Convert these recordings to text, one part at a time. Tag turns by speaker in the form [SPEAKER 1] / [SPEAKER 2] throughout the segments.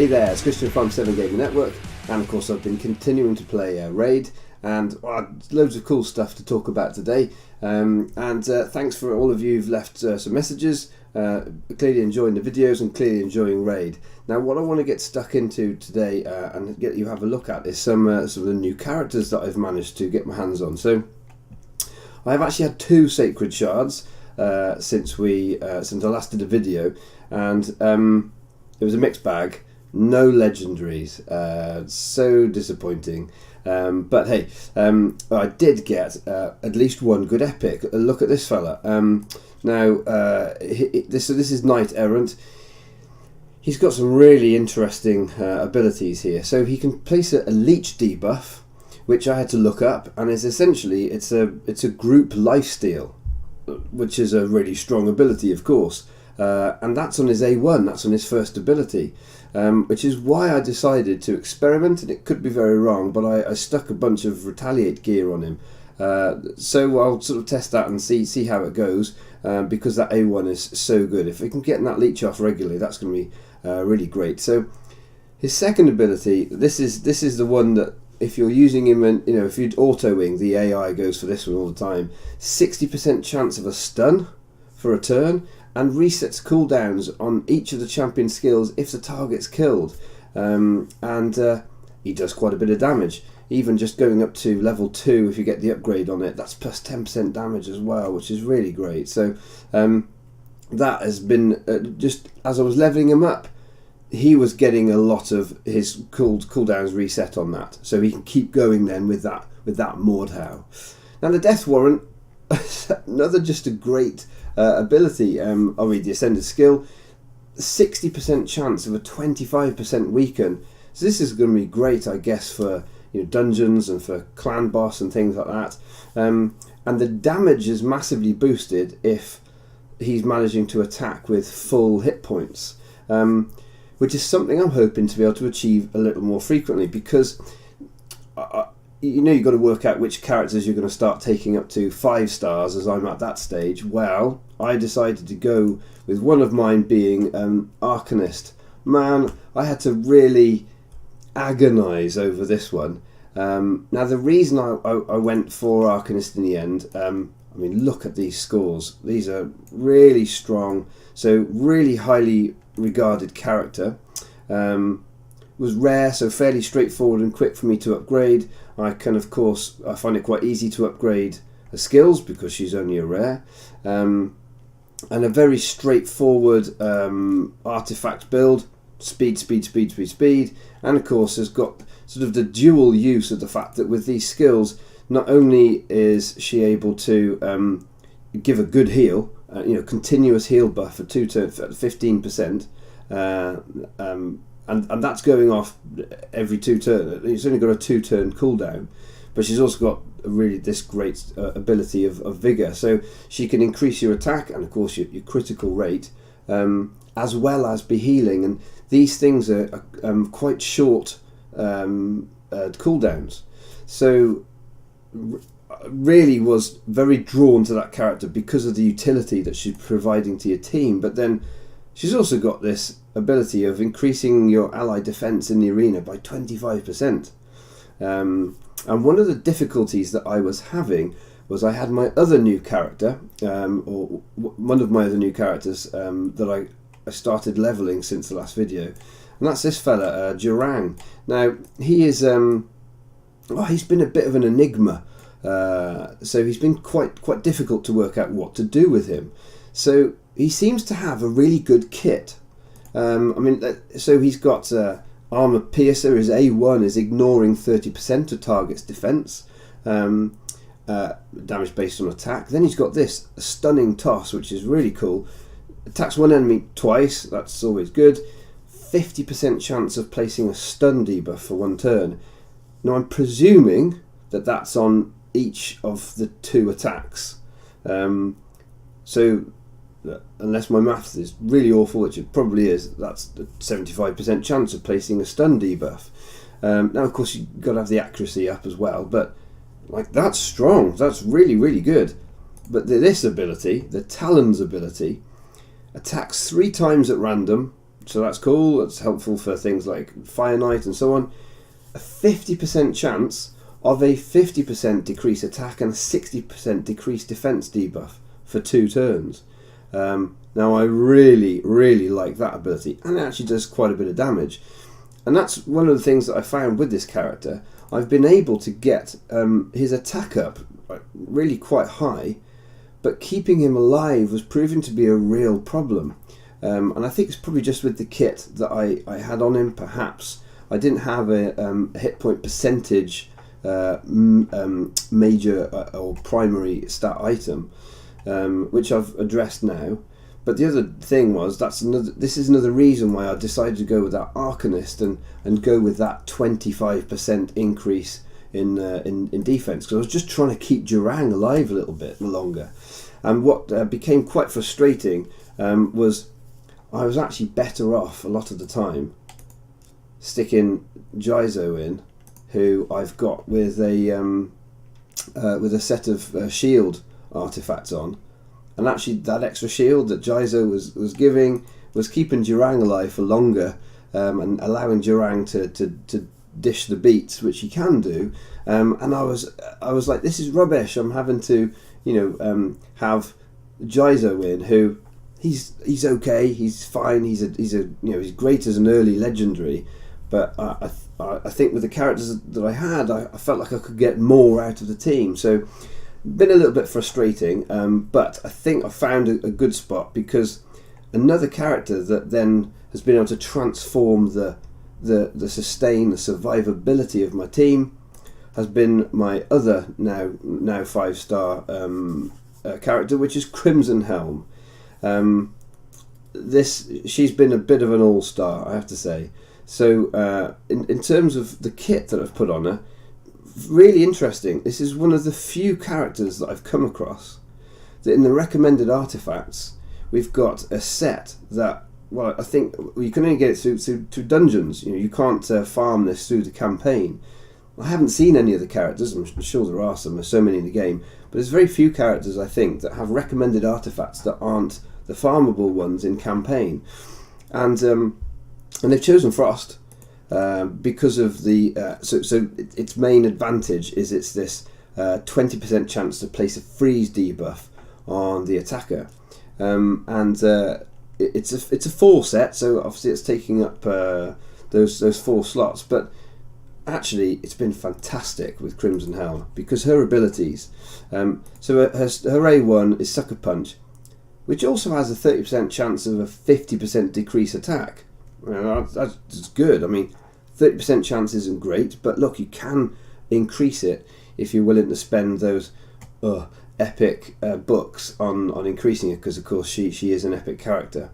[SPEAKER 1] Hey there, it's Christian from 7 Gaming Network, and of course I've been continuing to play Raid, and loads of cool stuff to talk about today. Thanks for all of you who've left some messages, clearly enjoying the videos and clearly enjoying Raid. Now what I want to get stuck into today and get you have a look at is some of the new characters that I've managed to get my hands on. So I've actually had 2 Sacred Shards since I last did a video, and it was a mixed bag. No legendaries, so disappointing. But hey, I did get at least one good epic. Look at this fella. This is Knight-errant. He's got some really interesting abilities here. So he can place a leech debuff, which I had to look up, and is essentially it's a group lifesteal, which is a really strong ability, of course. And that's on his A1, that's on his first ability, which is why I decided to experiment, and it could be very wrong, but I stuck a bunch of retaliate gear on him. So I'll sort of test that and see how it goes, because that A1 is so good. If we can get that leech off regularly, that's going to be really great. So his second ability, this is the one that if you're using him, and if you'd auto-wing, the AI goes for this one all the time. 60% chance of a stun for a turn, and resets cooldowns on each of the champion skills if the target's killed. He does quite a bit of damage, even just going up to level 2 if you get the upgrade on it. That's plus 10% damage as well, which is really great. So that has been just as I was leveling him up, he was getting a lot of his cooldowns reset on that, so he can keep going then with that Mordhau. Now the Death Warrant, another just a great ability. I'll read the Ascended skill. 60% chance of a 25% weaken. So this is going to be great, I guess, for dungeons and for clan boss and things like that. And the damage is massively boosted if he's managing to attack with full hit points, which is something I'm hoping to be able to achieve a little more frequently, because you've got to work out which characters you're going to start taking up to 5 stars, as I'm at that stage. Well, I decided to go with one of mine being Arcanist. Man, I had to really agonise over this one. Now the reason I went for Arcanist in the end, I mean, look at these scores. These are really strong, so really highly regarded character. Was rare, so fairly straightforward and quick for me to upgrade. I find it quite easy to upgrade her skills because she's only a rare, and a very straightforward artifact build. Speed, and of course has got sort of the dual use of the fact that with these skills, not only is she able to give a good heal, continuous heal buff for 2 turns at 15%, and that's going off every 2 turns. It's only got a 2-turn cooldown, but she's also got this great ability of vigor, so she can increase your attack and of course your critical rate, as well as be healing. And these things are quite short cooldowns, so really was very drawn to that character because of the utility that she's providing to your team. But then she's also got this ability of increasing your ally defense in the arena by 25%. And one of the difficulties that I was having was I had my other new character, or one of my other new characters that I started leveling since the last video, and that's this fella, Jurong. Now he is he's been a bit of an enigma, so he's been quite difficult to work out what to do with him. So he seems to have a really good kit. So he's got armor piercer. His A1 is ignoring 30% of target's defense, damage based on attack. Then he's got this stunning toss, which is really cool. Attacks one enemy twice, that's always good. 50% chance of placing a stun debuff for 1 turn. Now I'm presuming that that's on each of the 2 attacks. So unless my maths is really awful, which it probably is, that's a 75% chance of placing a stun debuff. Now of course you've got to have the accuracy up as well, but that's strong, that's really, really good. But this ability, the Talons ability, attacks 3 times at random So that's cool. That's helpful for things like Fire Knight and so on. A 50% chance of a 50% decrease attack and a 60% decrease defense debuff for 2 turns. Now I really, really like that ability, and it actually does quite a bit of damage. And that's one of the things that I found with this character. I've been able to get his attack up really quite high, but keeping him alive was proving to be a real problem. And I think it's probably just with the kit that I had on him, perhaps. I didn't have a hit point percentage major or primary stat item, which I've addressed now. But the other thing was, this is another reason why I decided to go with that Arcanist and go with that 25% increase in defense, because I was just trying to keep Jurong alive a little bit longer. And what became quite frustrating was I was actually better off a lot of the time sticking Jizo in, who I've got with a set of shield artifacts on. And actually that extra shield that Jizo was giving was keeping Jurong alive for longer, and allowing Jurong to dish the beats, which he can do. And I was like, this is rubbish. I'm having to, have Jizo in, who he's okay, he's fine, he's great as an early legendary, but I think with the characters that I had, I felt like I could get more out of the team. So been a little bit frustrating, but I think I found a good spot, because another character that then has been able to transform the sustain, the survivability of my team has been my other now 5-star character, which is Crimson Helm. She's been a bit of an all-star, I have to say. So in terms of the kit that I've put on her, really interesting. This is one of the few characters that I've come across that in the recommended artifacts we've got a set that, well, I think you can only get it through dungeons. You can't farm this through the campaign. I haven't seen any of the characters. I'm sure there are some. There's so many in the game, but there's very few characters, I think, that have recommended artifacts that aren't the farmable ones in campaign. And they've chosen Frost. Because of the so its main advantage is it's this 20% chance to place a freeze debuff on the attacker, and it's a 4 set, so obviously it's taking up those 4 slots. But actually, it's been fantastic with Crimson Helm, because her abilities. So her A1 is Sucker Punch, which also has a 30% chance of a 50% decrease attack. That's good. I mean, 30% chance isn't great, but look, you can increase it if you're willing to spend those epic books on increasing it, because of course she is an epic character.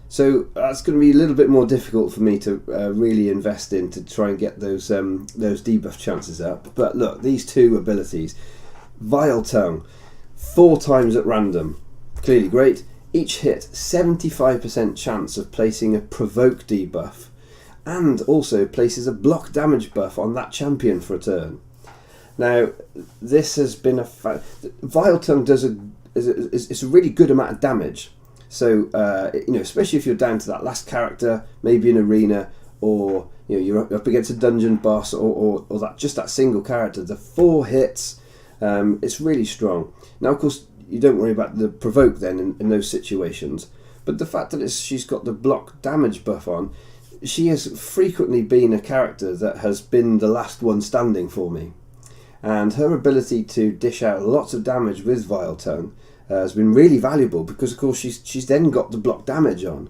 [SPEAKER 1] So that's going to be a little bit more difficult for me to really invest in to try and get those debuff chances up. But look, these 2 abilities, Vile Tongue, 4 times at random, clearly great. Each hit, 75% chance of placing a provoke debuff, and also places a block damage buff on that champion for a turn. Now, this has been Vile Tongue it's a really good amount of damage. So especially if you're down to that last character, maybe an arena, or you're up against a dungeon boss, or that single character, the 4 hits, it's really strong. Now, of course, you don't worry about the provoke then in those situations, but the fact that she's got the block damage buff on, she has frequently been a character that has been the last one standing for me, and her ability to dish out lots of damage with Vile Tongue has been really valuable, because of course she's then got the block damage on.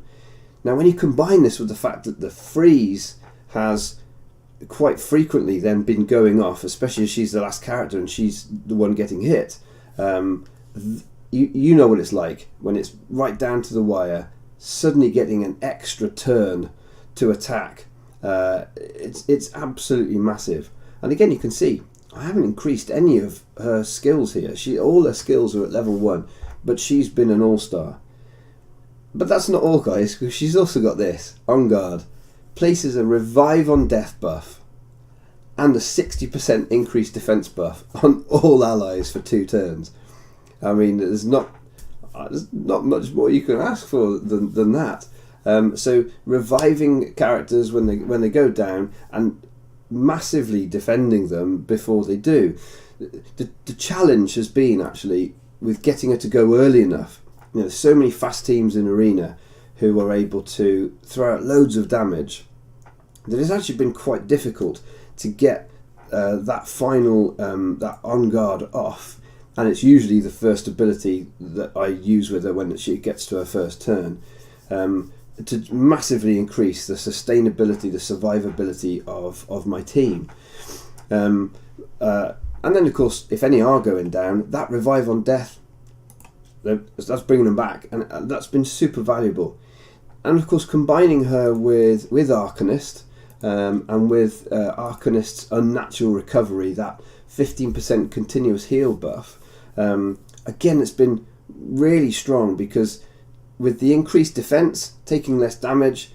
[SPEAKER 1] Now, when you combine this with the fact that the freeze has quite frequently then been going off, especially as she's the last character and she's the one getting hit, you know what it's like when it's right down to the wire, suddenly getting an extra turn to attack. It's absolutely massive. And again, you can see I haven't increased any of her skills here. All her skills are at level 1, but she's been an all-star. But that's not all, guys, because she's also got this. On guard, places a revive on death buff and a 60% increased defense buff on all allies for 2 turns. I mean, there's not much more you can ask for than that. So reviving characters when they go down and massively defending them before they do. The challenge has been actually with getting her to go early enough. There's so many fast teams in Arena who are able to throw out loads of damage that it's actually been quite difficult to get that final that on guard off, and it's usually the first ability that I use with her when she gets to her first turn, to massively increase the sustainability, the survivability of my team. And then, of course, if any are going down, that revive on death, that's bringing them back, and that's been super valuable. And of course, combining her with Arcanist, and with Arcanist's unnatural recovery, that 15% continuous heal buff, again, it's been really strong, because with the increased defense, taking less damage,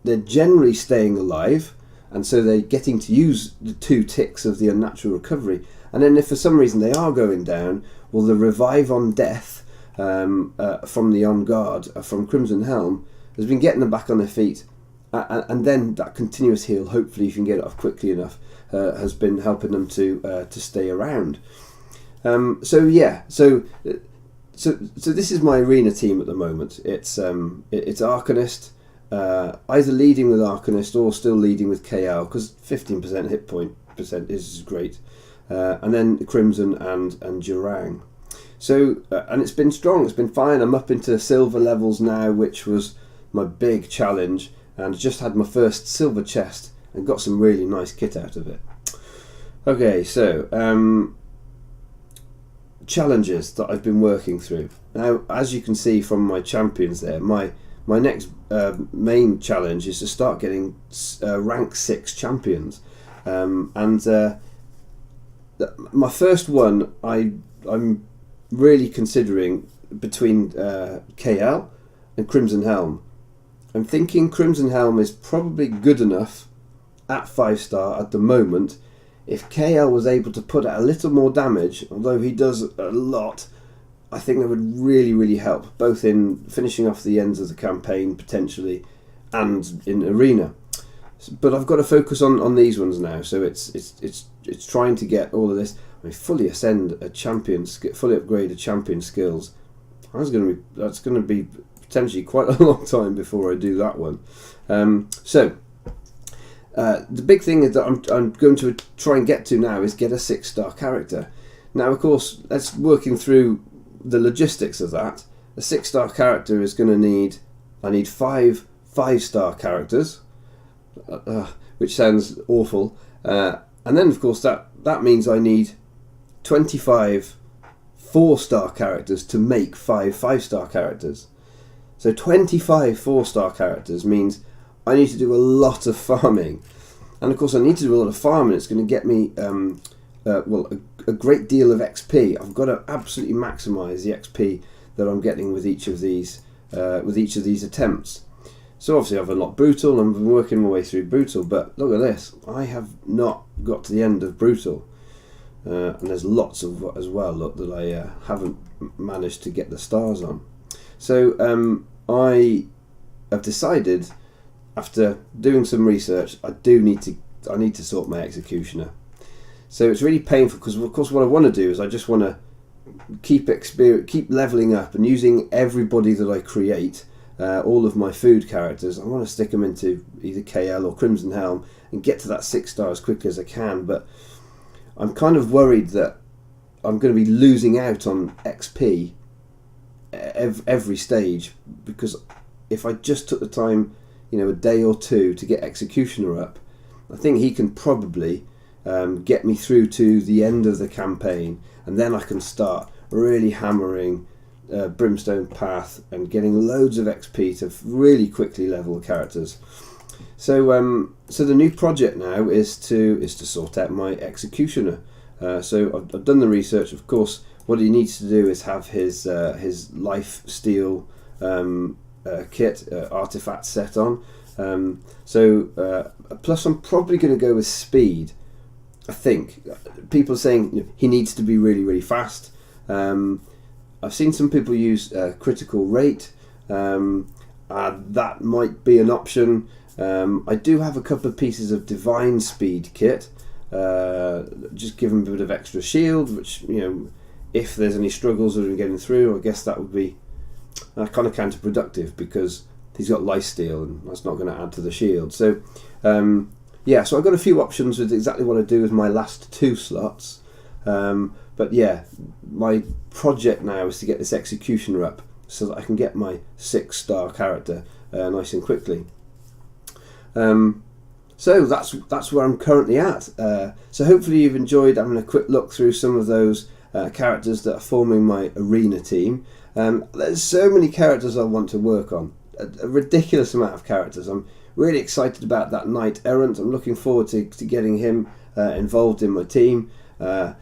[SPEAKER 1] they're generally staying alive, and so they're getting to use the 2 ticks of the unnatural recovery. And then if for some reason they are going down, well, the revive on death from the on guard from Crimson Helm has been getting them back on their feet, and then that continuous heal, hopefully if you can get it off quickly enough, has been helping them to stay around. So this is my Arena team at the moment. It's Arcanist, either leading with Arcanist or still leading with KL, because 15% hit point percent is great. And then Crimson and Jurong. So and it's been strong, it's been fine. I'm up into silver levels now, which was my big challenge, and just had my first silver chest and got some really nice kit out of it. Okay, so challenges that I've been working through. Now, as you can see from my champions there, my next main challenge is to start getting rank 6 champions, and my first one I'm really considering between KL and Crimson Helm. I'm thinking Crimson Helm is probably good enough at 5-star at the moment. If KL was able to put out a little more damage, although he does a lot, I think that would really, really help, both in finishing off the ends of the campaign potentially and in Arena. But I've got to focus on these ones now, so it's trying to get all of this. I mean, fully ascend a champion, fully upgrade a champion skills. That's going to be potentially quite a long time before I do that one. So the big thing that I'm going to try and get to now is get a 6-star character. Now, of course, that's working through the logistics of that. A 6-star character is going to need, I need 5 5-star characters, which sounds awful. And then, of course, that means I need 25 4-star characters to make 5 5-star characters. So 25 4-star characters means I need to do a lot of farming. And of course I need to do a lot of farming. It's going to get me a great deal of XP. I've got to absolutely maximise the XP that I'm getting with each of these attempts. So obviously I've unlocked Brutal and I've been working my way through Brutal, but look at this, I have not got to the end of Brutal. And there's lots of as well that I haven't managed to get the stars on. So I have decided, after doing some research, I need to sort my executioner. So it's really painful because, of course, what I want to do is I just want to keep leveling up and using everybody that I create, all of my food characters. I want to stick them into either KL or Crimson Helm and get to that 6-star as quick as I can. But I'm kind of worried that I'm going to be losing out on XP every stage, because if I just took the time, a day or two to get Executioner up, I think he can probably get me through to the end of the campaign, and then I can start really hammering Brimstone Path and getting loads of XP to really quickly level characters. So the new project now is to sort out my Executioner. So I've done the research. Of course, what he needs to do is have his life steal kit artifact set on. Plus I'm probably going to go with speed. I think people are saying he needs to be really, really fast. I've seen some people use critical rate, and that might be an option. I do have a couple of pieces of divine speed kit, just give him a bit of extra shield, which, you know, if there's any struggles with him getting through, I guess that would be kind of counterproductive, because he's got lifesteal and that's not going to add to the shield. So yeah, so I've got a few options with exactly what I do with my last 2 slots. But yeah, my project now is to get this executioner up so that I can get my 6-star character nice and quickly. So that's where I'm currently at. So hopefully you've enjoyed having a quick look through some of those characters that are forming my arena team. There's so many characters I want to work on, a ridiculous amount of characters. I'm really excited about that knight-errant. I'm looking forward to getting him involved in my team. I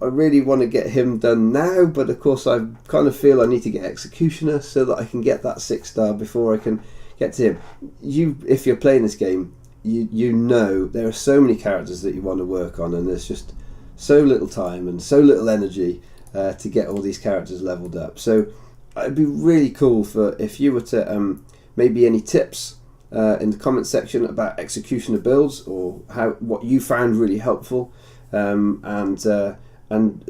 [SPEAKER 1] really want to get him done now, but of course I kind of feel I need to get executioner so that I can get that 6-star before I can get to him. If you're playing this game, you know there are so many characters that you want to work on, and there's just so little time and so little energy to get all these characters leveled up. So it'd be really cool if you were to maybe any tips in the comment section about executioner builds, or what you found really helpful, and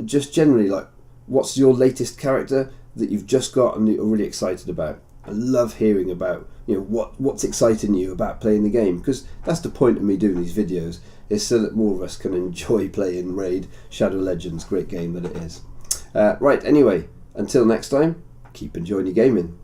[SPEAKER 1] just generally, like, what's your latest character that you've just got and you're really excited about. I love hearing about, you know, what's exciting you about playing the game, because that's the point of me doing these videos, is so that more of us can enjoy playing Raid Shadow Legends, great game that it is. Right, anyway, until next time, keep enjoying your gaming.